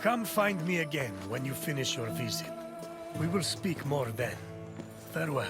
Come find me again when you finish your visit. We will speak more then. Farewell.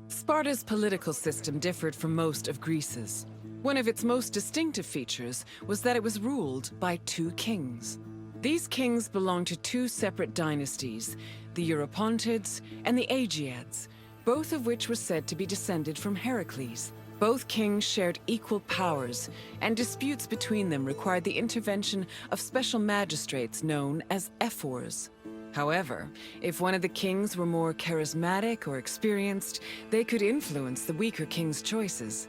Sparta's political system differed from most of Greece's. One of its most distinctive features was that it was ruled by two kings. These kings belonged to two separate dynasties, the Eurypontids and the Aegeads, both of which were said to be descended from Heracles. Both kings shared equal powers, and disputes between them required the intervention of special magistrates known as ephors. However, if one of the kings were more charismatic or experienced, they could influence the weaker king's choices.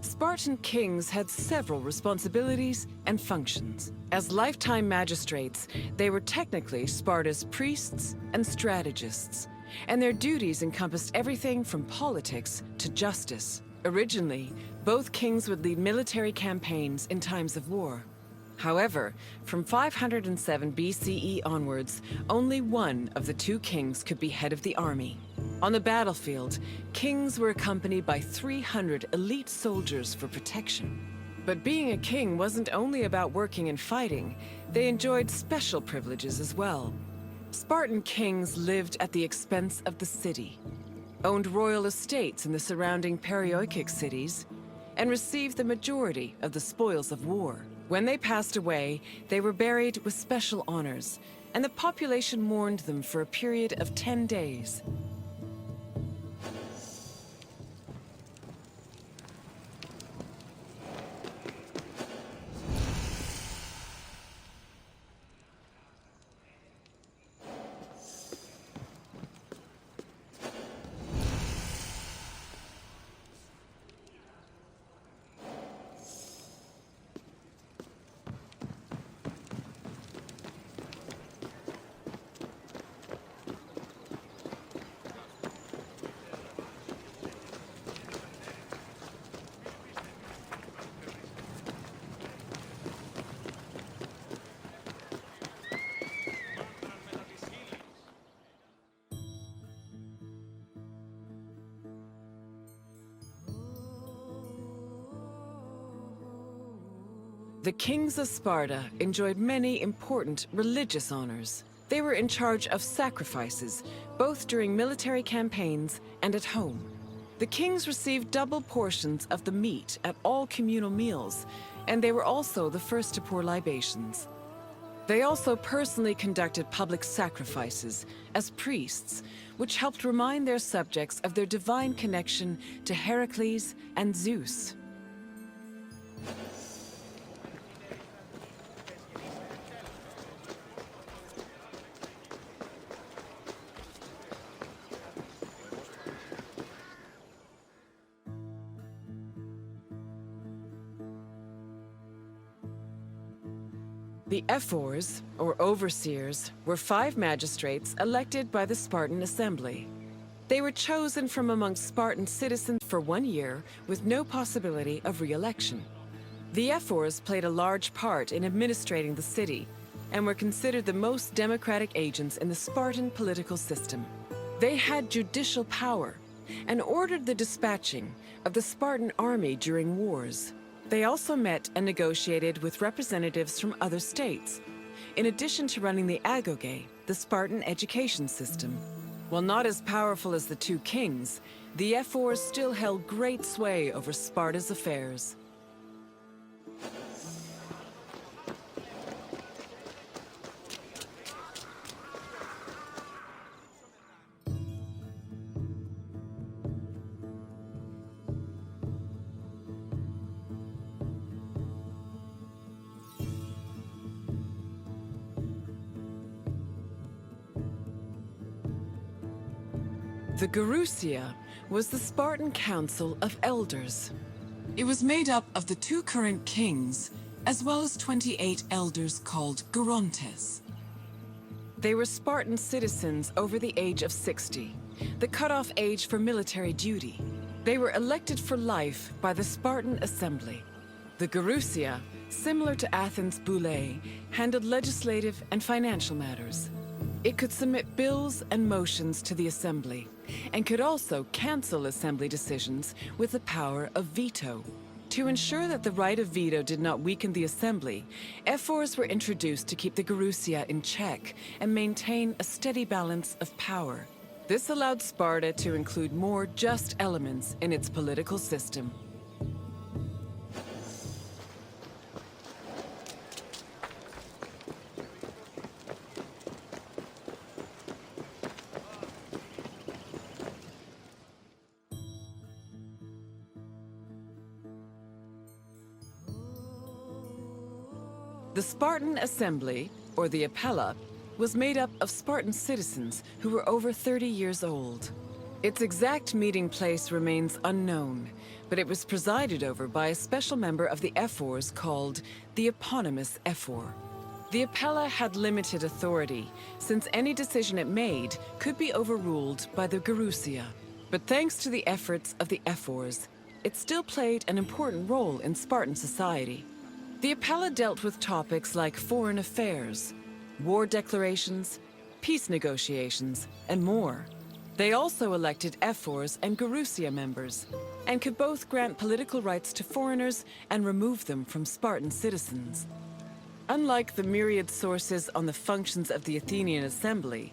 Spartan kings had several responsibilities and functions. As lifetime magistrates, they were technically Sparta's priests and strategists, and their duties encompassed everything from politics to justice. Originally, both kings would lead military campaigns in times of war. However, from 507 BCE onwards, only one of the two kings could be head of the army. On the battlefield, kings were accompanied by 300 elite soldiers for protection. But being a king wasn't only about working and fighting, they enjoyed special privileges as well. Spartan kings lived at the expense of the city, owned royal estates in the surrounding Perioikic cities, and received the majority of the spoils of war. When they passed away, they were buried with special honors, and the population mourned them for a period of 10 days. The kings of Sparta enjoyed many important religious honors. They were in charge of sacrifices, both during military campaigns and at home. The kings received double portions of the meat at all communal meals, and they were also the first to pour libations. They also personally conducted public sacrifices as priests, which helped remind their subjects of their divine connection to Heracles and Zeus. The ephors, or overseers, were 5 magistrates elected by the Spartan assembly. They were chosen from among Spartan citizens for 1 year with no possibility of re-election. The ephors played a large part in administrating the city and were considered the most democratic agents in the Spartan political system. They had judicial power and ordered the dispatching of the Spartan army during wars. They also met and negotiated with representatives from other states, in addition to running the agoge, the Spartan education system. While not as powerful as the two kings, the ephors still held great sway over Sparta's affairs. The Gerousia was the Spartan Council of Elders. It was made up of the two current kings as well as 28 elders called Gerontes. They were Spartan citizens over the age of 60, the cutoff age for military duty. They were elected for life by the Spartan Assembly. The Gerousia, similar to Athens' Boulé, handled legislative and financial matters. It could submit bills and motions to the Assembly, and could also cancel Assembly decisions with the power of veto. To ensure that the right of veto did not weaken the Assembly, ephors were introduced to keep the Gerousia in check and maintain a steady balance of power. This allowed Sparta to include more just elements in its political system. The Spartan Assembly, or the Appella, was made up of Spartan citizens who were over 30 years old. Its exact meeting place remains unknown, but it was presided over by a special member of the ephors called the eponymous ephor. The Appella had limited authority, since any decision it made could be overruled by the Gerousia. But thanks to the efforts of the ephors, it still played an important role in Spartan society. The Appella dealt with topics like foreign affairs, war declarations, peace negotiations, and more. They also elected ephors and Gerousia members, and could both grant political rights to foreigners and remove them from Spartan citizens. Unlike the myriad sources on the functions of the Athenian Assembly,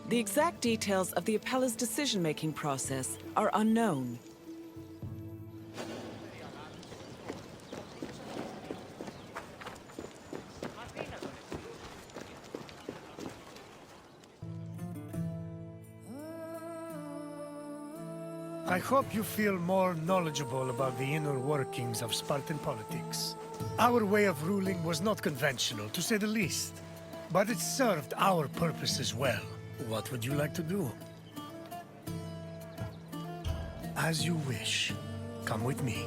the exact details of the Appella's decision-making process are unknown. I hope you feel more knowledgeable about the inner workings of Spartan politics. Our way of ruling was not conventional, to say the least. But it served our purposes well. What would you like to do? As you wish. Come with me.